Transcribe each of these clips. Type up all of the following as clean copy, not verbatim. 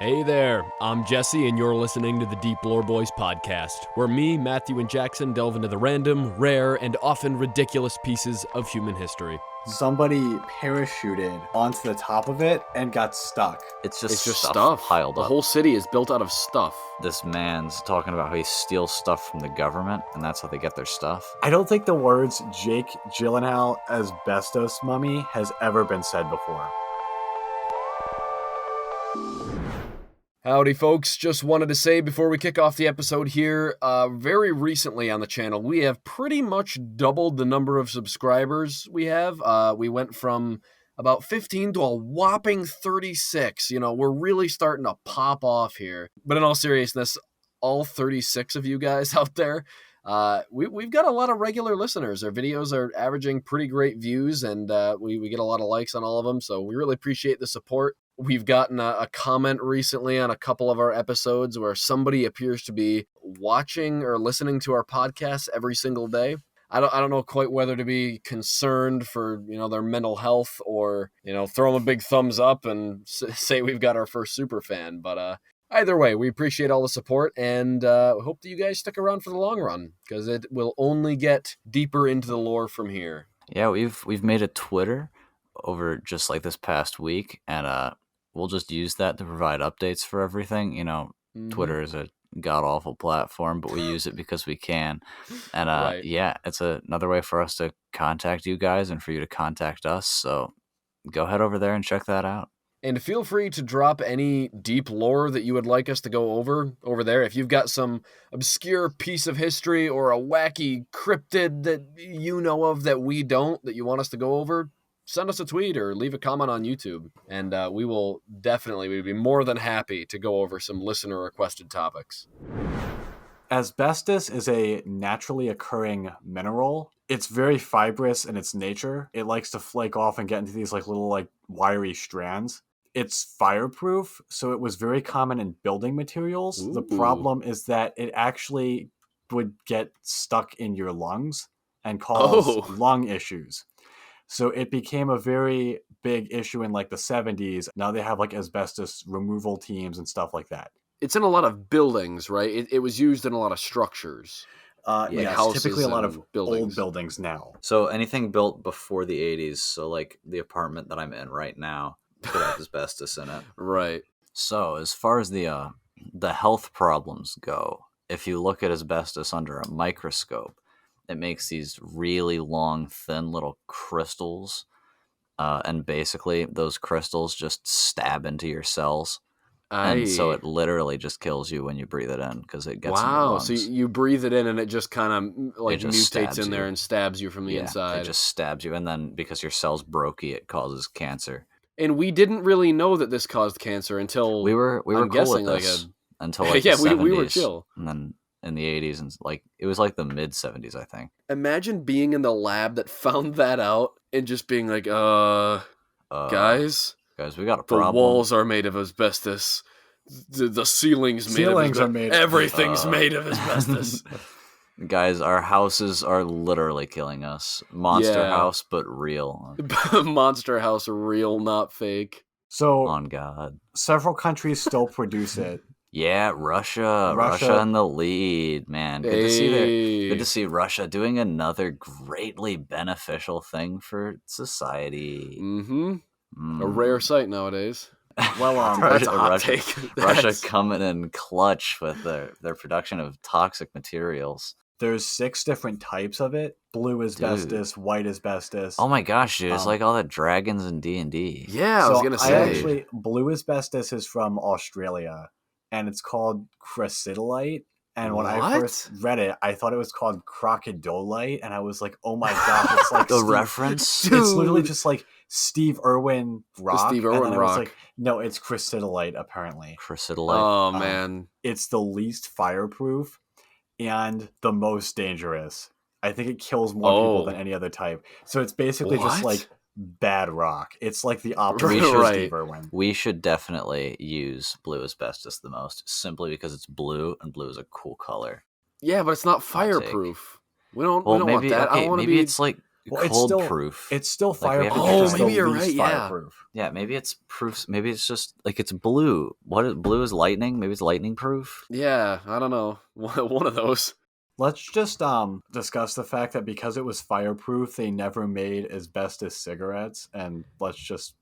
Hey there, I'm Jesse, and you're listening to the Deep Lore Boys podcast, where me, Matthew, and Jackson delve into the random, rare, and often ridiculous pieces of human history. Somebody parachuted onto the top of it and got stuck. It's just stuff piled The up. whole city is built out of stuff. This man's talking about how he steals stuff from the government, and that's how they get their stuff. I don't think the words Jake Gyllenhaal asbestos mummy has ever been said before. Howdy, folks. Just wanted to say before we kick off the episode here, very recently on the channel, we have pretty much doubled the number of subscribers we have. We went from about 15 to a whopping 36. You know, we're really starting to pop off here. But in all seriousness, all 36 of you guys out there, we've got a lot of regular listeners. Our videos are averaging pretty great views, and we get a lot of likes on all of them, so we really appreciate the support. We've gotten a comment recently on a couple of our episodes where somebody appears to be watching or listening to our podcast every single day. I don't know quite whether to be concerned for, their mental health or, throw them a big thumbs up and say we've got our first super fan. But either way, we appreciate all the support and hope that you guys stick around for the long run, because it will only get deeper into the lore from here. Yeah, we've made a Twitter over just like this past week, and we'll just use that to provide updates for everything. Twitter is a god-awful platform, but we use it because we can. And Right. Yeah, it's another way for us to contact you guys and for you to contact us. So go head over there and check that out. And feel free to drop any deep lore that you would like us to go over there. If you've got some obscure piece of history or a wacky cryptid that you know of that we don't, that you want us to go over, send us a tweet or leave a comment on YouTube. And we'd be more than happy to go over some listener requested topics. Asbestos is a naturally occurring mineral. It's very fibrous in its nature. It likes to flake off and get into these little wiry strands. It's fireproof, so it was very common in building materials. Ooh. The problem is that it actually would get stuck in your lungs and cause lung issues. So it became a very big issue in the 70s. Now they have asbestos removal teams and stuff like that. It's in a lot of buildings, right? It was used in a lot of structures. It's typically a lot of buildings. old buildings now. So anything built before the 80s, so like the apartment that I'm in right now, could have asbestos in it. Right. So as far as the health problems go, if you look at asbestos under a microscope, it makes these really long, thin little crystals, and basically those crystals just stab into your cells. And so it literally just kills you when you breathe it in because it gets in your lungs. So you breathe it in and it just kind of mutates in there you. And stabs you from the inside. It just stabs you, and then because your cell's brokey, it causes cancer. And we didn't really know that this caused cancer until we were cool guessing with this until the the 70s, we were chill. And then in the 80s and it was the mid 70s, I think. Imagine being in the lab that found that out and just being guys, we got a problem. The walls are made of asbestos. The ceilings made of asbestos. Everything's made of asbestos. Guys, our houses are literally killing us. Monster house, but real. Monster house, real, not fake. So, on God, several countries still produce it. Yeah, Russia in the lead, man. Good to see Russia doing another greatly beneficial thing for society. A rare sight nowadays. Well, that's a hot take. Russia coming in clutch with their production of toxic materials. There's 6 different types of it. Blue asbestos, white asbestos. Oh my gosh, dude. It's like all the dragons in D&D. Yeah, I was going to say. Blue asbestos is from Australia, and it's called chrysotolite. And when I first read it, I thought it was called crocodolite, and I was like, "Oh my god!" It's like the reference. Dude. It's literally just like Steve Irwin rock. The Steve Irwin rock. I was like, no, it's chrysotolite apparently. Chrysotolite. Oh man, it's the least fireproof and the most dangerous. I think it kills more people than any other type. So it's basically just like bad rock. It's like the opposite of Steve Irwin. We should definitely use blue asbestos the most, simply because it's blue, and blue is a cool color. Yeah, but it's not fireproof. We don't want that. Okay, maybe it's like Well, cold proof. It's still Like, we have fireproof. to It's try- the maybe you're least right, yeah. fireproof. Yeah, maybe it's proof. Maybe it's just like it's blue. Blue is lightning? Maybe it's lightning proof. Yeah, I don't know. One of those. Let's just discuss the fact that because it was fireproof, they never made asbestos cigarettes, and let's just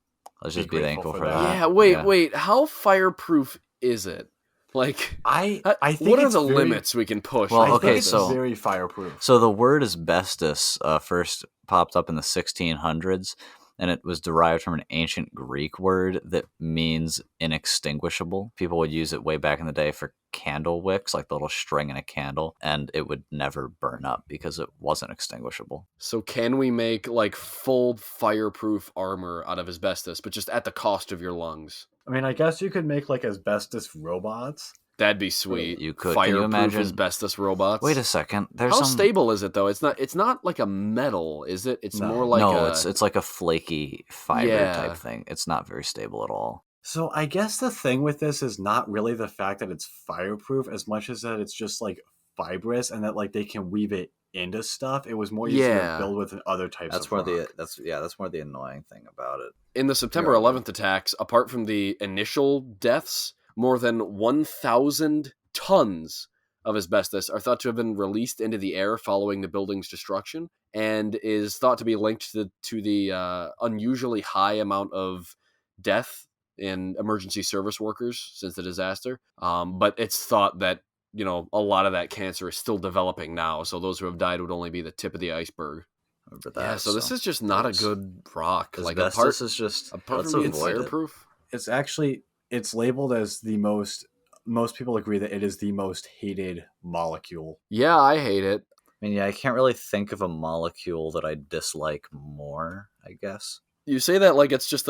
Let's be just be grateful thankful for for that. that. Yeah, wait, Yeah. wait. How fireproof is it? Like, I think what are it's the very- limits we can push? Well, with I okay, think it's asbestos? so- very fireproof. So the word asbestos first popped up in the 1600s, and it was derived from an ancient Greek word that means inextinguishable. People would use it way back in the day for candle wicks, like the little string in a candle, and it would never burn up because it wasn't extinguishable. So can we make like full fireproof armor out of asbestos, but just at the cost of your lungs? I mean, I guess you could make like asbestos robots. That'd be sweet. You could. Can you Fireproof imagine- asbestos robots. Wait a second. There's How some... stable is it though? It's not. It's not like a metal, is it? It's No. more like no, a. it's like a flaky fiber Yeah. type thing. It's not very stable at all. So I guess the thing with this is not really the fact that it's fireproof as much as that it's just like fibrous and that like they can weave it into stuff. It was more easy Yeah. to build with other types That's of more rock. that's more the annoying thing about it. In the September Yeah. 11th attacks, apart from the initial deaths, more than 1,000 tons of asbestos are thought to have been released into the air following the building's destruction, and is thought to be linked to the unusually high amount of death in emergency service workers since the disaster. But it's thought that, you know, a lot of that cancer is still developing now, so those who have died would only be the tip of the iceberg. Remember that. Yeah, so this is just not a that's- good rock. Like Asbestos is just apart let's from being avoid it. fireproof. It's actually it's labeled as the most people agree that it is the most hated molecule. Yeah, I hate it. I mean, yeah, I can't really think of a molecule that I dislike more, I guess. You say that like it's just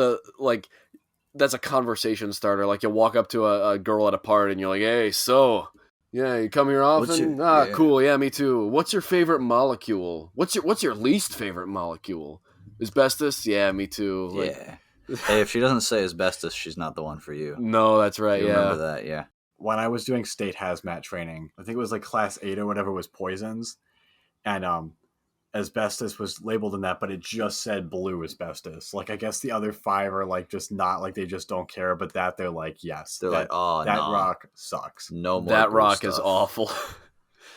that's a conversation starter. Like you walk up to a girl at a party and you're like, "Hey, so yeah, you come here What's often? your- yeah. Cool. Yeah, me too. What's your favorite molecule? What's your least favorite molecule? Asbestos? Yeah, me too. Like, Yeah. Hey, if she doesn't say asbestos, she's not the one for you. No, that's right. You Yeah. remember that, yeah. When I was doing state hazmat training, I think it was like class 8 or whatever was poisons, and asbestos was labeled in that, but it just said blue asbestos. Like I guess the other 5 are like just not like they just don't care, but that they're like yes, They're like, oh, that no. rock sucks. No more That blue rock is stuff. awful.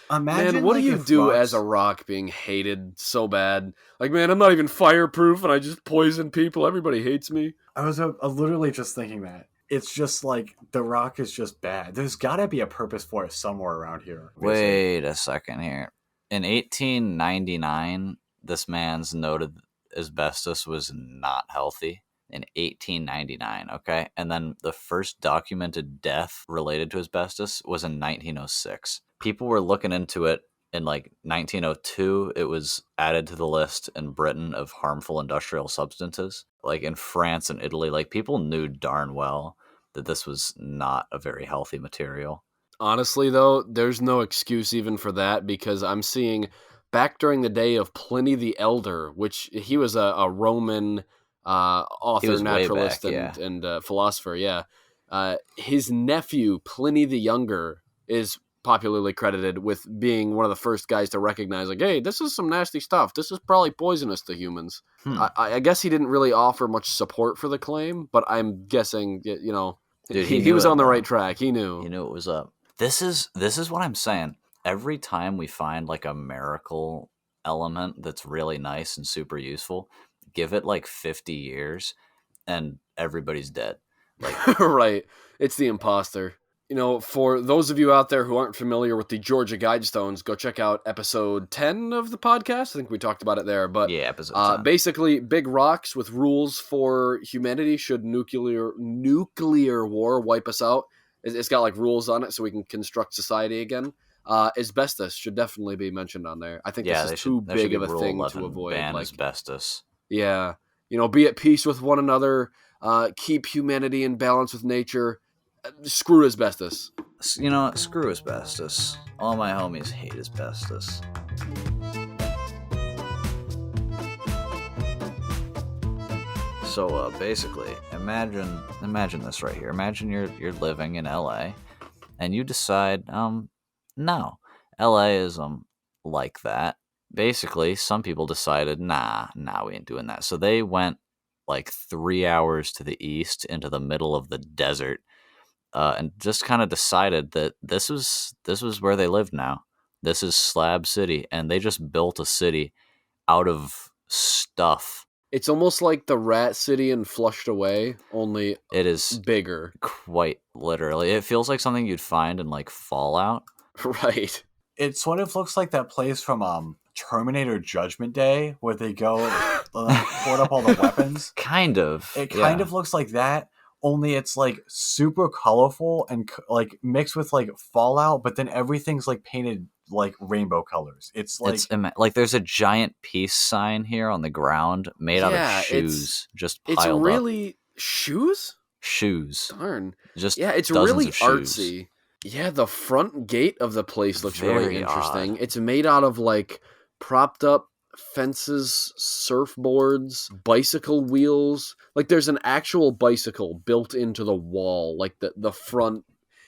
Imagine Man, what like, do you if do rocks- as a rock being hated so bad? Like, man, I'm not even fireproof and I just poison people. Everybody hates me. I was literally just thinking that. It's just like the rock is just bad. There's got to be a purpose for it somewhere around here. Wait a second here. In 1899, this man's noted asbestos was not healthy. In 1899, okay? And then the first documented death related to asbestos was in 1906. People were looking into it in like 1902. It was added to the list in Britain of harmful industrial substances. Like in France and Italy, like people knew darn well that this was not a very healthy material. Honestly, though, there's no excuse even for that, because I'm seeing back during the day of Pliny the Elder, which he was a Roman author, was way naturalist, back, and philosopher. Yeah, his nephew Pliny the Younger is popularly credited with being one of the first guys to recognize, like, hey, this is some nasty stuff. This is probably poisonous to humans. I guess he didn't really offer much support for the claim, but I'm guessing, you know, Dude, he knew was it, on the though. right track. He knew. He knew it was up. This is what I'm saying. Every time we find like a miracle element that's really nice and super useful, give it like 50 years and everybody's dead. Like Right. It's the imposter. You know, for those of you out there who aren't familiar with the Georgia Guidestones, go check out episode 10 of the podcast. I think we talked about it there. But yeah, episode 10. basically, big rocks with rules for humanity should nuclear war wipe us out. It's got like rules on it so we can construct society again. Asbestos should definitely be mentioned on there. I think yeah, this is too there should big be of a Rule thing 11, to avoid. ban Like, asbestos. yeah, you know, be at peace with one another. Keep humanity in balance with nature. Screw asbestos. You know, screw asbestos. All my homies hate asbestos. So basically, imagine this right here. Imagine you're living in LA, and you decide, no, LA is like that. basically, some people decided, nah, we ain't doing that. So they went like 3 hours to the east into the middle of the desert, and just kind of decided that this was where they lived now. This is Slab City, and they just built a city out of stuff. It's almost like the Rat City and Flushed Away, only It is bigger. quite literally. It feels like something you'd find in like Fallout. Right. It sort of looks like that place from Terminator Judgment Day, where they go hoard up all the weapons. Kind of. It kind of looks like that, only it's like super colorful and like mixed with like Fallout, but then everything's like painted like rainbow colors. It's like like there's a giant peace sign here on the ground made out of shoes, just piled it's up. really shoes. Darn. Just it's dozens really of shoes. artsy. Yeah, the front gate of the place looks Very really interesting. odd. It's made out of like propped up fences, surfboards, bicycle wheels. Like there's an actual bicycle built into the wall, like the front.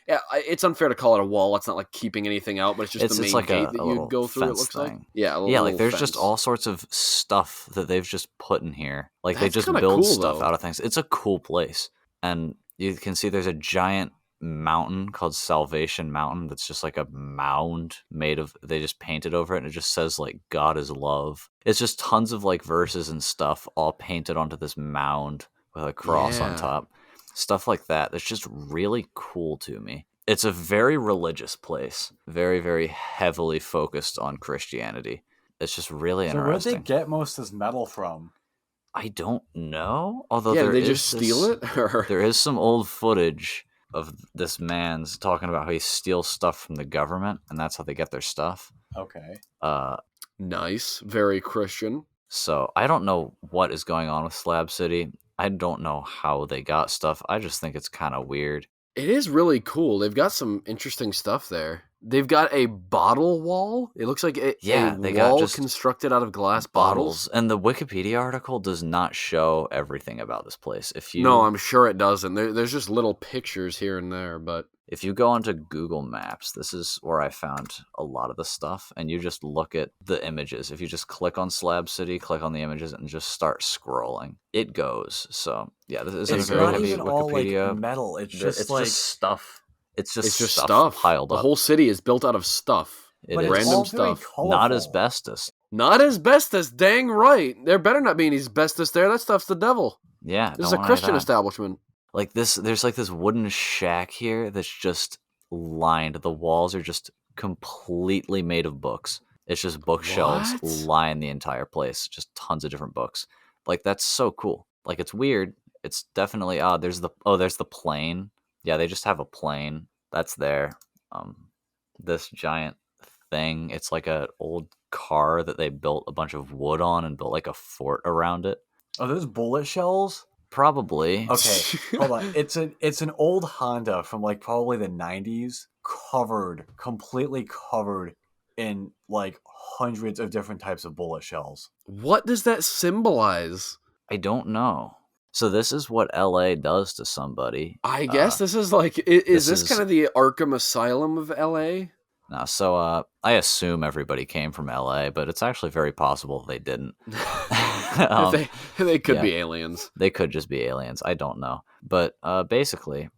Yeah, it's unfair to call it a wall. It's not like keeping anything out, but it's just the main like gate a that little you'd go through. It fence looks thing. like yeah, Like there's fence. just all sorts of stuff that they've just put in here. Like they That's just kinda build cool, stuff though. out of things. It's a cool place, and you can see there's a giant mountain called Salvation Mountain that's just like a mound made of. They just painted over it, and it just says like God is love. It's just tons of like verses and stuff all painted onto this mound with a cross on Yeah. top. Stuff like that. That's just really cool to me. It's a very religious place, very, very heavily focused on Christianity. It's just really so where'd interesting. they get most of this metal from? I don't know. Although Yeah, there did they is just steal it? Or... there is some old footage of this man's talking about how he steals stuff from the government, and that's how they get their stuff. Okay. Nice, very Christian. So I don't know what is going on with Slab City. I don't know how they got stuff. I just think it's kind of weird. It is really cool. They've got some interesting stuff there. They've got a bottle wall. It looks like a they got wall just constructed out of glass bottles. And the Wikipedia article does not show everything about this place. No, I'm sure it doesn't. There's just little pictures here and there, but if you go onto Google Maps, this is where I found a lot of the stuff, and you just look at the images. If you just click on Slab City, click on the images, and just start scrolling, it goes. So yeah, this isn't It's a very not heavy even all Wikipedia. like metal. It's just like stuff. It's just stuff piled The up. whole city is built out of stuff. It but is. it's Random all very stuff. colorful. Not asbestos. Not asbestos, dang right. There better not be any asbestos there. That stuff's the devil. Yeah, This is don't a worry Christian about it. establishment. Like this, there's like this wooden shack here that's just lined. The walls are just completely made of books. It's just bookshelves What? line the entire place. Just tons of different books. Like that's so cool. Like it's weird. It's definitely odd. There's the plane. Yeah, they just have a plane that's there. This giant thing. It's like an old car that they built a bunch of wood on and built like a fort around it. Are those bullet shells? Probably. Okay, hold on. It's an old Honda from like probably the 90s, completely covered in like hundreds of different types of bullet shells. What does that symbolize? I don't know. So this is what LA does to somebody. I guess this is like, is this is- kind of the Arkham Asylum of LA? No, so I assume everybody came from LA, but it's actually very possible they didn't. They could yeah. be aliens. They could just be aliens. I don't know. But basically,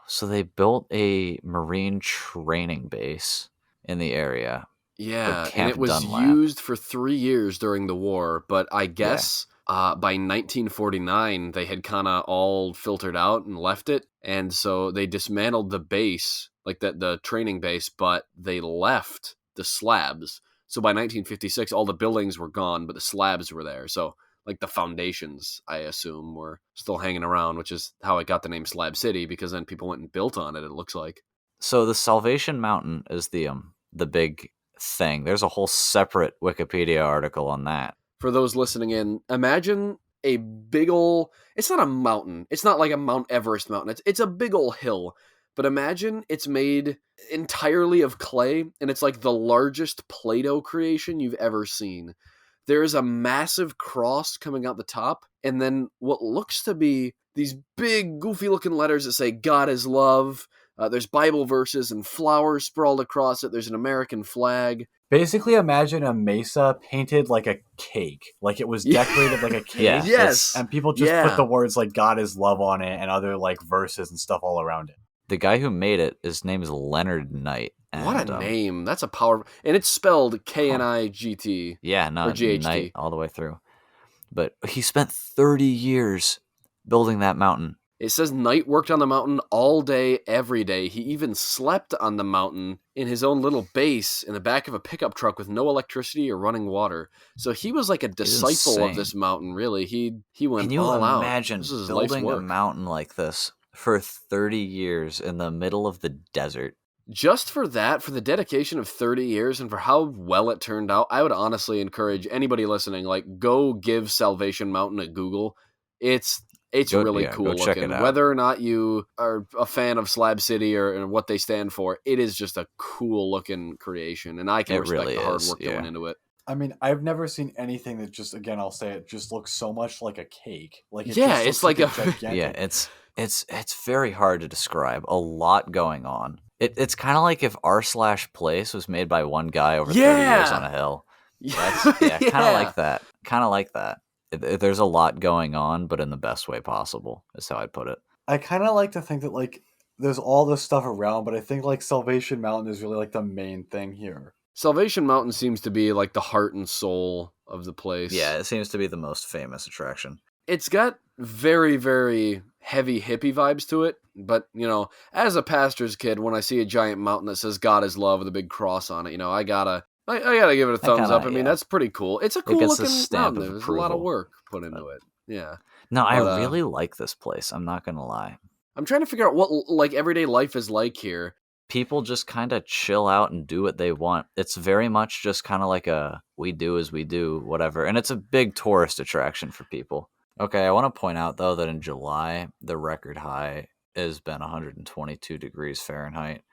so they built a Marine training base in the area. Yeah, and Camp it was Dunlap. used for 3 years during the war, but I guess by 1949 they had kind of all filtered out and left it, and so they dismantled the base, like the training base, but they left the slabs. So by 1956 all the buildings were gone, but the slabs were there. So like the foundations, I assume, were still hanging around, which is how it got the name Slab City, because then people went and built on it, it looks like. So the Salvation Mountain is the big thing. There's a whole separate Wikipedia article on that. For those listening in, imagine a big ol'... It's not a mountain. It's not like a Mount Everest mountain. It's a big ol' hill. But imagine it's made entirely of clay, and it's like the largest Play-Doh creation you've ever seen. There is a massive cross coming out the top, and then what looks to be these big, goofy-looking letters that say, God is love. There's Bible verses and flowers sprawled across it. There's an American flag. Basically, imagine a mesa painted like a cake. Like it was decorated like a cake. Yeah. Yes. And people just put the words like God is love on it and other like verses and stuff all around it. The guy who made it, his name is Leonard Knight. What a name. That's a power. And it's spelled Knigt. Yeah, Or no, GHT. Knight all the way through. But he spent 30 years building that mountain. It says Knight worked on the mountain all day, every day. He even slept on the mountain in his own little base in the back of a pickup truck with no electricity or running water. So he was like a disciple of this mountain, really. He went all out. Can you imagine building a mountain like this for 30 years in the middle of the desert? Just for that, for the dedication of 30 years and for how well it turned out, I would honestly encourage anybody listening, like, go give Salvation Mountain a Google. It's really cool looking. Whether or not you are a fan of Slab City or what they stand for, it is just a cool looking creation, and I can respect the hard work going into it. I mean, I've never seen anything that just, again, I'll say it, just looks so much like a cake. Like it's like a gigantic. It's very hard to describe. A lot going on. It's kind of like if r/place was made by one guy over 30 years on a hill. Kind of like that. Kind of like that. There's a lot going on, but in the best way possible, is how I'd put it. I kind of like to think that, like, there's all this stuff around, but I think, like, Salvation Mountain is really, like, the main thing here. Salvation Mountain seems to be, like, the heart and soul of the place. Yeah, it seems to be the most famous attraction. It's got very, very heavy hippie vibes to it, but, you know, as a pastor's kid, when I see a giant mountain that says God is love with a big cross on it, you know, I gotta give it a thumbs up. I mean, that's pretty cool. It's a cool looking mountain. There's a lot of work put into it. Yeah. No, I really like this place. I'm not gonna lie. I'm trying to figure out what like everyday life is like here. People just kind of chill out and do what they want. It's very much just kind of like a we do as we do, whatever. And it's a big tourist attraction for people. Okay, I want to point out though that in July the record high has been 122 degrees Fahrenheit.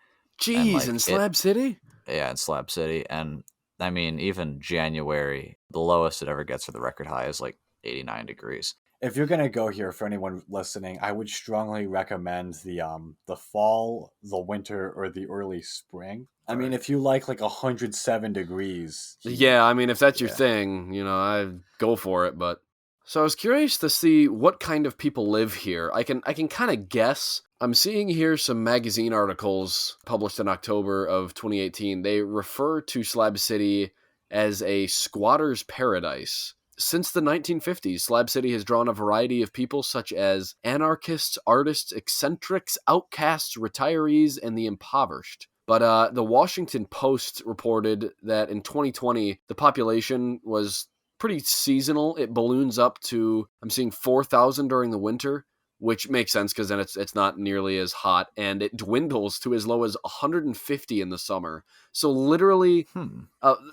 Jeez, in Slab City? Yeah, in Slab City. And I mean, even January, the lowest it ever gets for the record high is like 89 degrees. If you're gonna go here, for anyone listening, I would strongly recommend the fall, the winter, or the early spring. I mean, if you like 107 degrees. Yeah, I mean, if that's your thing, you know, I go for it. But so I was curious to see what kind of people live here. I can kind of guess. I'm seeing here some magazine articles published in October of 2018. They refer to Slab City as a squatter's paradise. Since the 1950s, Slab City has drawn a variety of people such as anarchists, artists, eccentrics, outcasts, retirees, and the impoverished. But the Washington Post reported that in 2020, the population was pretty seasonal. It balloons up to, I'm seeing 4,000 during the winter, which makes sense because then it's not nearly as hot, and it dwindles to as low as 150 in the summer. So literally,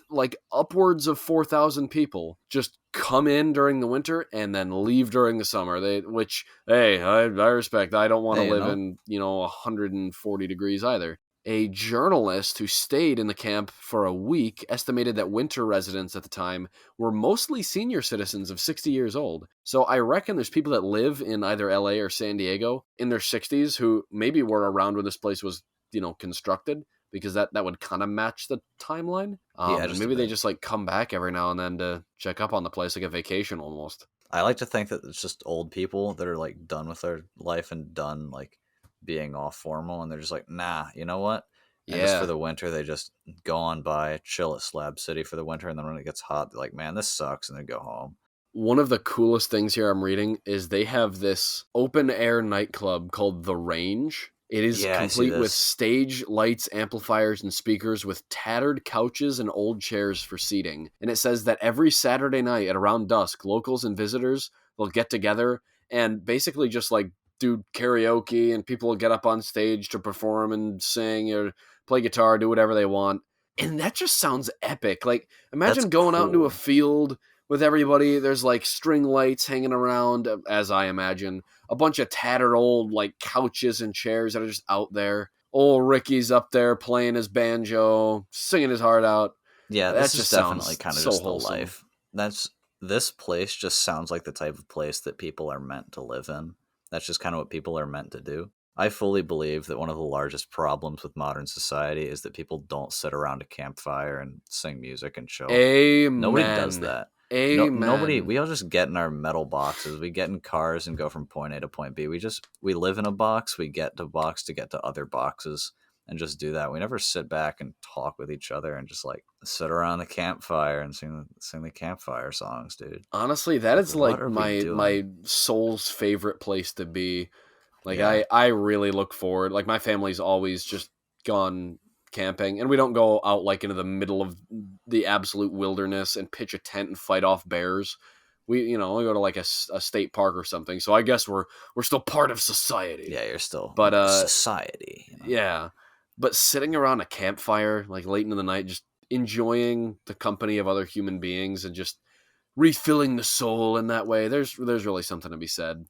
like upwards of 4,000 people just come in during the winter and then leave during the summer. I respect. I don't want to live in 140 degrees either. A journalist who stayed in the camp for a week estimated that winter residents at the time were mostly senior citizens of 60 years old. So I reckon there's people that live in either LA or San Diego in their 60s who maybe were around when this place was, constructed, because that would kind of match the timeline. Maybe they just like come back every now and then to check up on the place, like a vacation almost. I like to think that it's just old people that are like done with their life and done like being all formal, and they're just like, nah, you know what? And just for the winter, they just go on by, chill at Slab City for the winter, and then when it gets hot, they're like, man, this sucks, and they go home. One of the coolest things here I'm reading is they have this open-air nightclub called The Range. It is complete with stage, lights, amplifiers, and speakers with tattered couches and old chairs for seating. And it says that every Saturday night at around dusk, locals and visitors will get together and basically just like do karaoke, and people will get up on stage to perform and sing or play guitar, do whatever they want. And that just sounds epic. Like, imagine going out into a field with everybody. There's like string lights hanging around, as I imagine. A bunch of tattered old like couches and chairs that are just out there. Old Ricky's up there playing his banjo, singing his heart out. Yeah, that this just is definitely kind of so just wholesome. the life. This place just sounds like the type of place that people are meant to live in. That's just kind of what people are meant to do. I fully believe that one of the largest problems with modern society is that people don't sit around a campfire and sing music and chill. Nobody does Amen. that. No, nobody. Amen. We all just get in our metal boxes. We get in cars and go from point A to point B. We live in a box. We get to box to get to other boxes and just do that. We never sit back and talk with each other and just like sit around the campfire and sing the campfire songs, dude. Honestly, that is What like are we doing? my soul's favorite place to be. Like Yeah. I really look forward. Like my family's always just gone camping, and we don't go out like into the middle of the absolute wilderness and pitch a tent and fight off bears. We go to like a state park or something. So I guess we're still part of society. Yeah, you're still But society. You know? yeah. But sitting around a campfire like late into the night, just enjoying the company of other human beings and just refilling the soul in that way. There's really something to be said.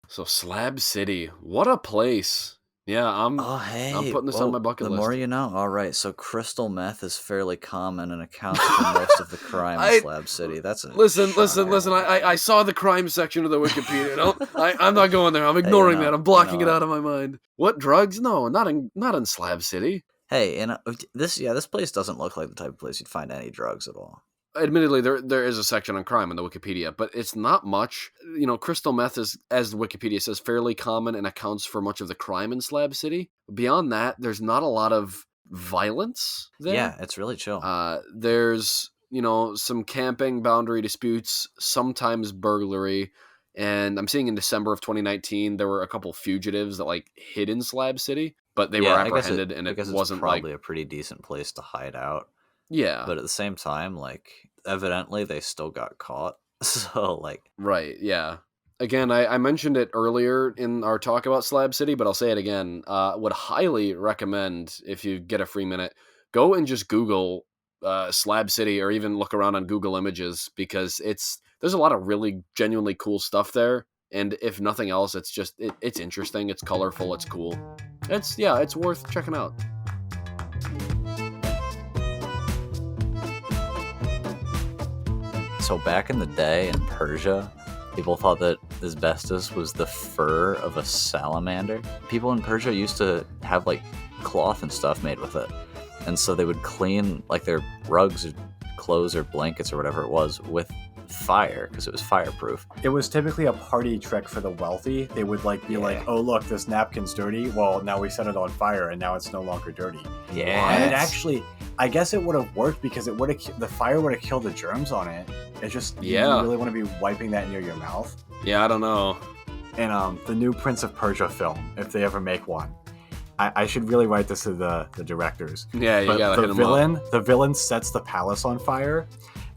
So Slab City, what a place! Yeah, I'm putting this on my bucket the list. more you know. All right, so crystal meth is fairly common and accounts for most of the crime in Slab City. That's a listen. shocker. I saw the crime section of the Wikipedia. I'm not going there. I'm ignoring that. I'm blocking it out of my mind. What drugs? No, not in Slab City. Hey, and this place doesn't look like the type of place you'd find any drugs at all. Admittedly, there is a section on crime in the Wikipedia, but it's not much. Crystal meth is, as the Wikipedia says, fairly common and accounts for much of the crime in Slab City. Beyond that, there's not a lot of violence there. Yeah, it's really chill. There's, some camping boundary disputes, sometimes burglary, and I'm seeing in December of 2019, there were a couple fugitives that, like, hid in Slab City, but they were apprehended, and it wasn't probably a pretty decent place to hide out. Yeah. But at the same time, like, evidently they still got caught. So, like... Right, yeah. Again, I mentioned it earlier in our talk about Slab City, but I'll say it again. Would highly recommend, if you get a free minute, go and just Google Slab City or even look around on Google Images, because there's a lot of really genuinely cool stuff there. And if nothing else, it's just, it's interesting, it's colorful, it's cool. It's worth checking out. So back in the day in Persia, people thought that asbestos was the fur of a salamander. People in Persia used to have like cloth and stuff made with it. And so they would clean like their rugs or clothes or blankets or whatever it was with fire because it was fireproof. It was typically a party trick for the wealthy. They would like oh look, this napkin's dirty. Well, now we set it on fire and now it's no longer dirty. Yeah. And it actually, I guess it would have worked because the fire would have killed the germs on it. It's just you really want to be wiping that near your mouth. Yeah, I don't know. And the new Prince of Persia film, if they ever make one, I should really write this to the directors. Yeah, you gotta hit them up. The villain sets the palace on fire.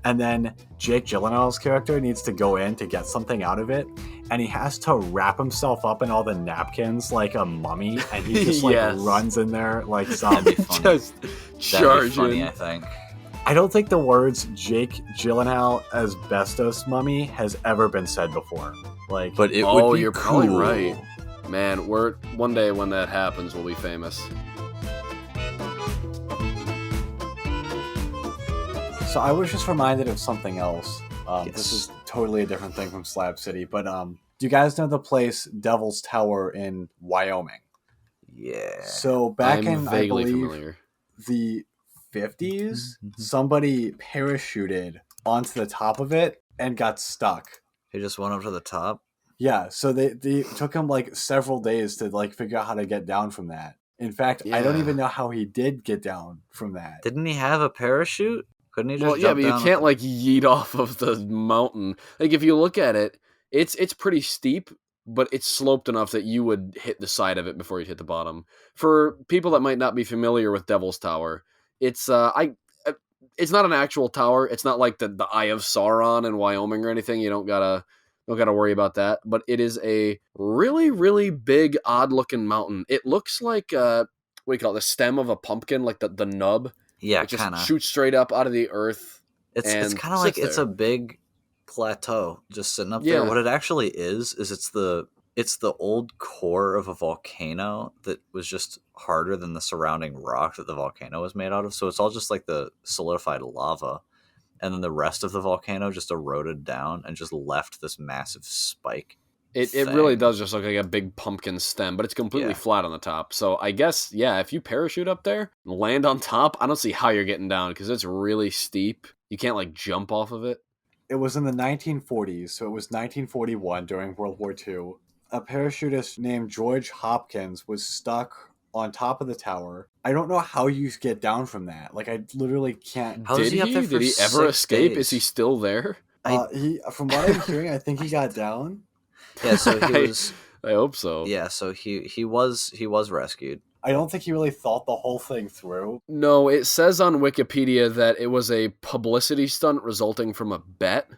And then Jake Gyllenhaal's character needs to go in to get something out of it. And he has to wrap himself up in all the napkins like a mummy. And he just runs in there like some... Just charging. Funny, I think. I don't think the words Jake Gyllenhaal asbestos mummy has ever been said before. But it would be you're cool. probably right. Man, one day when that happens, we'll be famous. So I was just reminded of something else. This is totally a different thing from Slab City, but do you guys know the place Devil's Tower in Wyoming? Yeah. So back in, I believe, familiar. The 50s, somebody parachuted onto the top of it and got stuck. He just went up to the top? Yeah, so they took him like several days to like figure out how to get down from that. In fact, I don't even know how he did get down from that. Didn't he have a parachute? Couldn't he just jump but down? You can't like yeet off of the mountain. Like if you look at it, it's pretty steep, but it's sloped enough that you would hit the side of it before you hit the bottom. For people that might not be familiar with Devil's Tower, it's not an actual tower. It's not like the Eye of Sauron in Wyoming or anything. You don't gotta worry about that. But it is a really, really big, odd looking mountain. It looks like what do you call it? The stem of a pumpkin, like the nub. Yeah, it just shoots straight up out of the earth. It's kind of like it's a big plateau just sitting up there. What it actually is it's the old core of a volcano that was just harder than the surrounding rock that the volcano was made out of. So it's all just like the solidified lava. And then the rest of the volcano just eroded down and just left this massive spike. It really thing. does just look like a big pumpkin stem, but it's completely Yeah. flat on the top. So I guess, yeah, if you parachute up there and land on top, I don't see how you're getting down because it's really steep. You can't like jump off of it. It was in the 1940s, so it was 1941 during World War II. A parachutist named George Hopkins was stuck on top of the tower. I don't know how you get down from that. Like, I literally can't. How is he up there for Did he ever 6 escape? days? Is he still there? From what I'm hearing, I think he got down. Yeah, so he was. I hope so. Yeah, so he was rescued. I don't think he really thought the whole thing through. No, it says on Wikipedia that it was a publicity stunt resulting from a bet.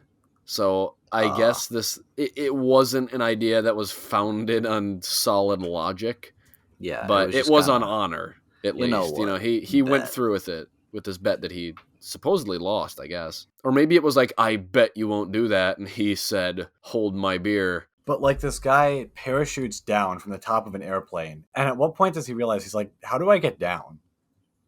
So I guess it wasn't an idea that was founded on solid logic. Yeah, But it was on honor, at You know least. what? He went Bet. through with it, with this bet that he supposedly lost, I guess. Or maybe it was like, I bet you won't do that. And he said, hold my beer. But like this guy parachutes down from the top of an airplane. And at what point does he realize, he's like, how do I get down?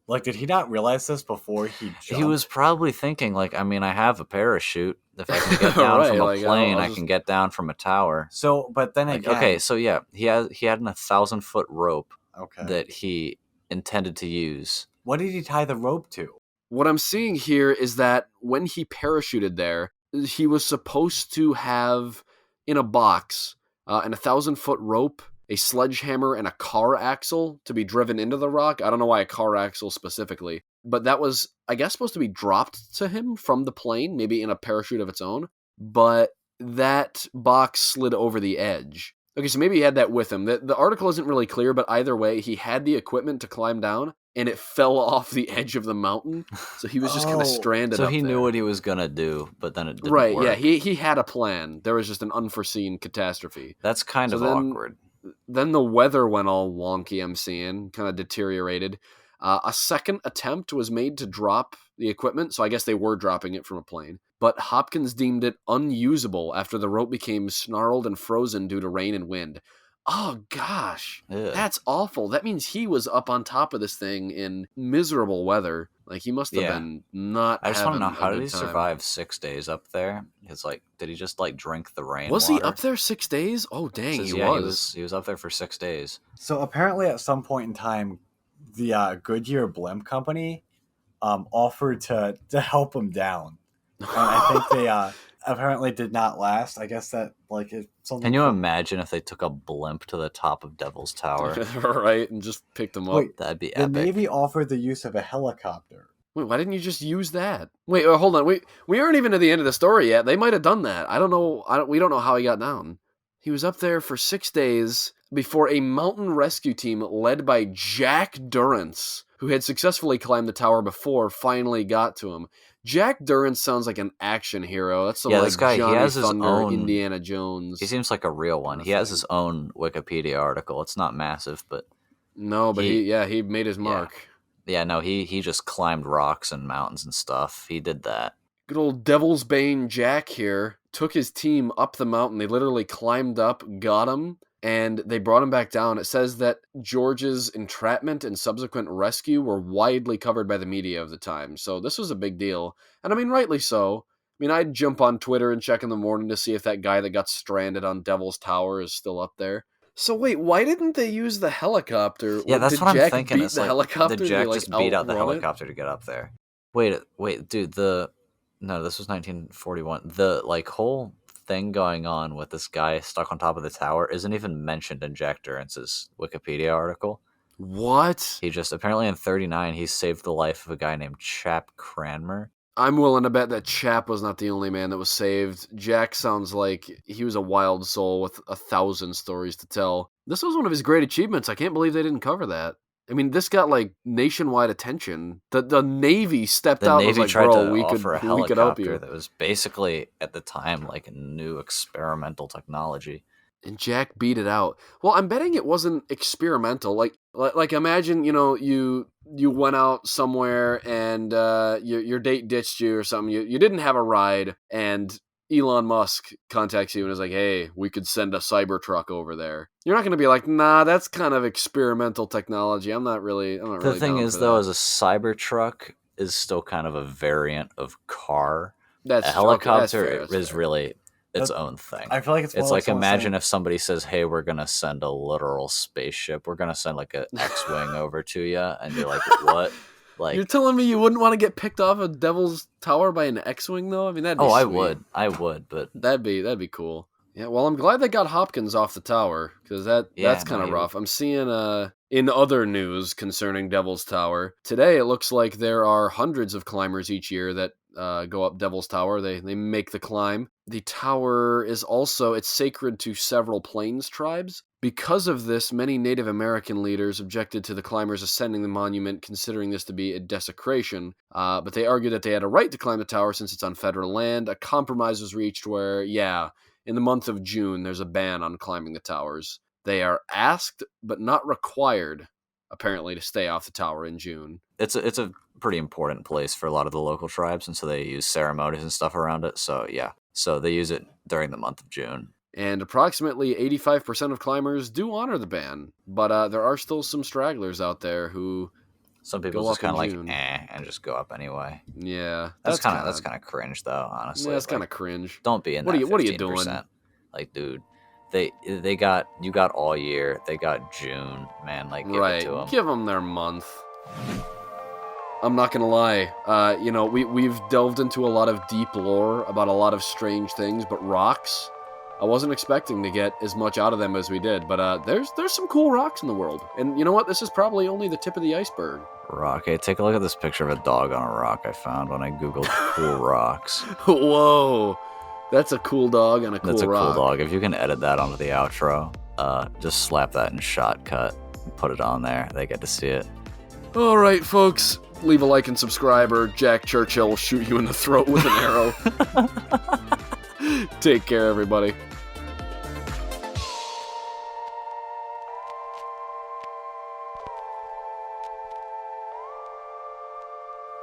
Like, did he not realize this before he jumped? He was probably thinking, like, I mean, I have a parachute. If I can get down Right, from a like, plane, I'll I just- can get down from a tower. So, but then Like, again. okay, so yeah, he had an 1,000-foot rope Okay. that he intended to use. What did he tie the rope to? What I'm seeing here is that when he parachuted there, he was supposed to have in a box an 1,000-foot rope, a sledgehammer, and a car axle to be driven into the rock. I don't know why a car axle specifically, but that was, I guess, supposed to be dropped to him from the plane, maybe in a parachute of its own. But that box slid over the edge. Okay, so maybe he had that with him. The article isn't really clear, but either way, he had the equipment to climb down, and it fell off the edge of the mountain. So he was just kind of stranded So up he knew there. what he was going to do, but then it didn't Right, work. yeah, he had a plan. There was just an unforeseen catastrophe. That's kind So of then- awkward. Then the weather went all wonky, I'm seeing, kind of deteriorated. A second attempt was made to drop the equipment, so I guess they were dropping it from a plane. But Hopkins deemed it unusable after the rope became snarled and frozen due to rain and wind. Oh, gosh. Ugh. That's awful. That means he was up on top of this thing in miserable weather. Like, he must have Yeah. been not I just want to know, having a how did good he time. survive 6 days up there? It's like, did he just like drink the rainwater? Was he up there 6 days? Oh, dang, Says, he yeah, was. he was up there for 6 days. So apparently at some point in time, the Goodyear Blimp Company offered to help him down. And I think they apparently did not last. I guess that, like, it's something. Can you imagine if they took a blimp to the top of Devil's Tower? Right, and just picked him up. Wait, That'd be the epic. Navy offered the use of a helicopter. Wait, why didn't you just use that? Wait, hold on. We aren't even at the end of the story yet. They might have done that. I don't know. We don't know how he got down. He was up there for 6 days before a mountain rescue team led by Jack Durrance, who had successfully climbed the tower before, finally got to him. Jack Durrance sounds like an action hero. That's some, Yeah, like, this guy, he Johnny has his Thunder, own- Indiana Jones. He seems like a real one. Kinda He has thing. his own Wikipedia article. It's not massive, but No, but he made his mark. yeah, no, he just climbed rocks and mountains and stuff. He did that. Good old Devil's Bane Jack here took his team up the mountain. They literally climbed up, got him, and they brought him back down. It says that George's entrapment and subsequent rescue were widely covered by the media of the time. So this was a big deal. And I mean, rightly so. I mean, I'd jump on Twitter and check in the morning to see if that guy that got stranded on Devil's Tower is still up there. So wait, why didn't they use the helicopter? Yeah, that's Did what I'm Jack thinking. beat It's the like, helicopter? did Jack Did he, just beat out the outrun it? helicopter to get up there? Wait, dude, no, this was 1941. The, like, whole thing going on with this guy stuck on top of the tower isn't even mentioned in Jack Durance's Wikipedia article. What? He just, apparently in 39, he saved the life of a guy named Chap Cranmer. I'm willing to bet that Chap was not the only man that was saved. Jack sounds like he was a wild soul with 1,000 stories to tell. This was one of his great achievements. I can't believe they didn't cover that. I mean, this got like nationwide attention. The Navy stepped The out and Navy was like, tried bro, to we offer a could help you. helicopter that was basically, at the time, like a new experimental technology. And Jack beat it out. Well, I'm betting it wasn't experimental. Like imagine, you went out somewhere and your date ditched you or something. You didn't have a ride, and Elon Musk contacts you and is like, hey, we could send a Cybertruck over there. You're not going to be like, nah, that's kind of experimental technology. I'm not really The thing down is, for though, that. as a Cybertruck is still kind of a variant of car. That's A okay, that's helicopter fair, that's is fair. really its own thing. I feel like it's It's more like someone imagine saying- if somebody says, "Hey, we're gonna send a literal spaceship. We're gonna send like a X-wing over to you," and you're like, "What?" Like, You're telling me you wouldn't want to get picked off of Devil's Tower by an X-wing, though? I mean, that'd be sweet. I would, but That'd be cool. Yeah, well, I'm glad they got Hopkins off the tower because that's kind of rough. I'm seeing in other news concerning Devil's Tower today. It looks like there are hundreds of climbers each year that go up Devil's Tower. They make the climb. The tower is also it's sacred to several Plains tribes. Because of this, many Native American leaders objected to the climbers ascending the monument, considering this to be a desecration. But they argued that they had a right to climb the tower since it's on federal land. A compromise was reached where, in the month of June, there's a ban on climbing the towers. They are asked, but not required, apparently, to stay off the tower in June. it's a pretty important place for a lot of the local tribes, and so they use ceremonies and stuff around it. So yeah, so they use it during the month of June. And approximately 85% of climbers do honor the ban, but there are still some stragglers out there who Some people go just up in kind of June. and just go up anyway. Yeah, That's kind of cringe though, honestly. Yeah, that's Like, kind of cringe. don't be in What that are you 15%. doing? Like, dude, you got all year. They got June, man. Like, give it to them. Give them their month. I'm not gonna lie. We've delved into a lot of deep lore about a lot of strange things, but rocks, I wasn't expecting to get as much out of them as we did. But there's some cool rocks in the world, and you know what? This is probably only the tip of the iceberg. Rock. Hey, take a look at this picture of a dog on a rock I found when I googled cool rocks. Whoa, that's a cool dog on a cool That's a rock. cool dog. If you can edit that onto the outro, just slap that in shotcut and put it on there. They get to see it. All right, folks, leave a like and subscribe, or Jack Churchill will shoot you in the throat with an arrow. Take care, everybody.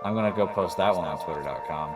I'm gonna go post that one on Twitter.com.